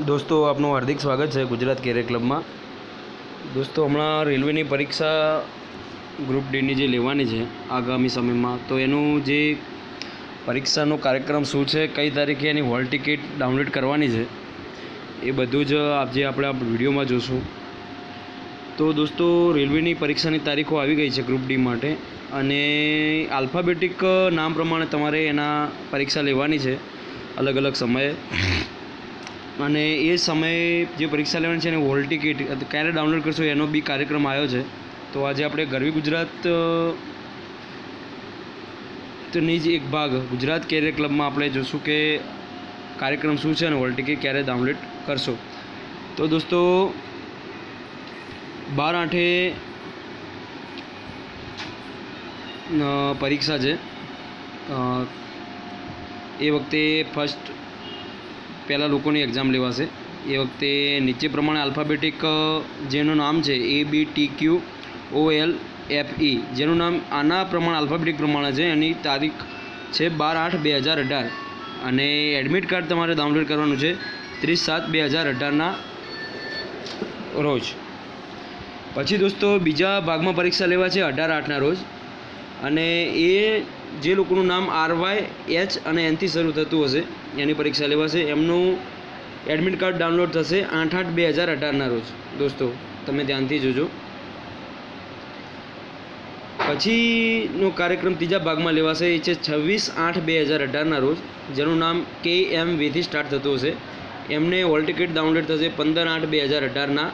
दोस्तों आपનું हार्दिक स्वागत है गुजरात कैरियर क्लब में। दोस्तों हमणां रेलवे परीक्षा ग्रुप डी नी जे लेवानी है आगामी समय में, तो एनु जे परीक्षा कार्यक्रम शू है, कई तारीखे एनी हॉल टिकट डाउनलॉड करवानी है, ये बधुं ज आज आपणे आ विडियो में जोशुं। तो दोस्तों रेलवे परीक्षा की तारीखों आई गई है ग्रुप डी माटे, अने आल्फाबेटिक नाम प्रमाणे तमारे एना परीक्षा लेवानी है अलग अलग समय, અને એ સમય જે પરીક્ષા લેવાની છે એને હોલ ટિકિટ ક્યારે ડાઉનલોડ કરશો એનો બી કાર્યક્રમ આવ્યો છે। તો આજે આપણે ગરવી ગુજરાતની જ એક ભાગ ગુજરાત કેરિયર ક્લબમાં આપણે જોશું કે કાર્યક્રમ શું છે અને હોલ ટિકિટ ક્યારે ડાઉનલોડ કરશો। તો દોસ્તો 12/8 પરીક્ષા છે। એ વખતે ફર્સ્ટ पहला लोगों की एक्जाम लेवाशे। ये वखते नीचे प्रमाण आल्फाबेटिक जेनु नाम है ABTQOLFE जेनु नाम आना प्रमाण आल्फाबेटिक प्रमाण है, एनी तारीख है 12/8/2018 अने एडमिट कार्ड तमारे डाउनलॉड करवानुं छे 30/7/2018 ना रोज। पछी दोस्तों बीजा भाग में परीक्षा लेवा छे 18/8 ना रोज, अने ए जे लोकोनुं नाम RYH अने N थी शरू थतुं हशे एनी परीक्षा लेवाशे, एमनुं एडमिट कार्ड डाउनलॉड थशे 8/8/2018 ना रोज। दोस्तों तमे ध्यानथी जोजो। पछीनो कार्यक्रम तीजा भाग में लेवाशे ए छे 26/8/2018 ना रोज, जेनुं नाम KMV थी स्टार्ट थतुं हशे, एमने हॉल टिकट डाउनलॉड थशे 15/8/2018 ना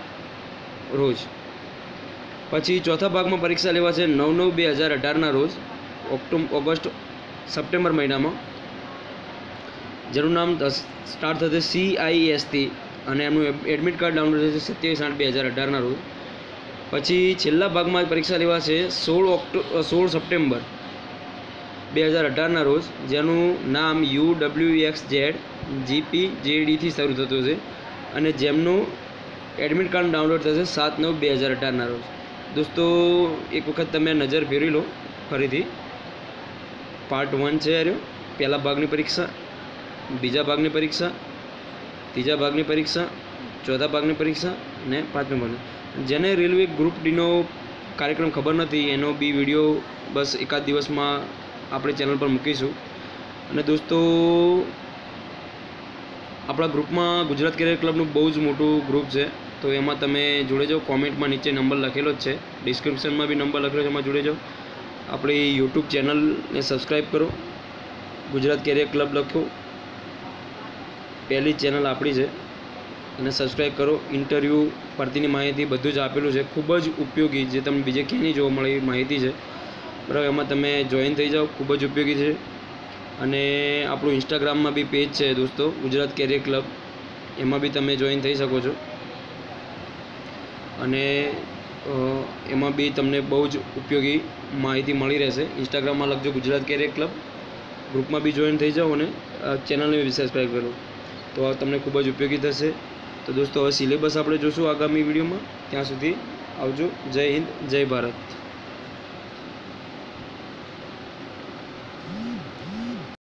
रोज। पछी चौथा भाग में परीक्षा लेवाशे 9/9/2018 ना रोज, ऑगस्ट सप्टेम्बर महीना में, जेनुं नाम स्टार्ट थशे CIS थी अने एमनुं एडमिट कार्ड डाउनलॉड थशे 27/8/2018 ना रोज। पछी छेल्ला भाग में परीक्षा लेवाशे 16 सप्टेम्बर 2018 ना रोज, जेनुं नाम UWXZ GPJD थी शरू थतुं हशे अने जेमनुं एडमिट कार्ड डाउनलॉड थशे 7/9/2018 ना रोज। दोस्तों एक वखत तमे नजर फेरी लो फरीथी। पार्ट 1 है यार, पहला भागनी परीक्षा, बीजा भागनी परीक्षा, तीजा भागनी परीक्षा, चौथा भागनी परीक्षा ने पांचमी भागनी। जेने रेलवे ग्रुप डी नो कार्यक्रम खबर नहीं एनो बी विडियो बस एकाद दिवस में अपने चैनल पर मूकीशुं। अने दोस्तों अपना ग्रुप में गुजरात कैरियर क्लब बहुत मोटू ग्रुप है, तो एमां तमे जोड़े जाओ। कॉमेंट में नीचे नंबर लखेलो ज छे, डिस्क्रिप्शन में भी नंबर लखेलो छे, एमां जोड़े जाओ। अपनी यूट्यूब चैनल ने सब्सक्राइब करो, गुजरात कैरियर क्लब लखो, पहली चैनल आपणी है, अने सब्सक्राइब करो। इंटरव्यू भर्ती माहिती बधुं ज आपेलुं छे, खूब ज उपयोगी, जे तमने बीजे क्यांय जोवा मळे एवी माहिती है, बराबर। एमां तमे जॉइन थई जाओ, खूब ज उपयोगी है। अने आपणुं इंस्टाग्राम में भी पेज है दोस्तों गुजरात कैरियर क्लब, एमां भी तमे जॉइन थई शको छो। अने एमां भी तमने बहुत उपयोगी माहिती मळी रहेशे। इंस्टाग्राम में लखजो गुजरात कैरियर क्लब, ग्रुप में भी जॉइन थई जाओ अने चैनल ने भी सब्सक्राइब करो, तो आ तमने खूब ज उपयोगी थशे। तो दोस्तों हवे सिलेबस आपणे जोशुं आगामी विडियो में, त्यां सुधी आवजो। जय हिंद, जय भारत।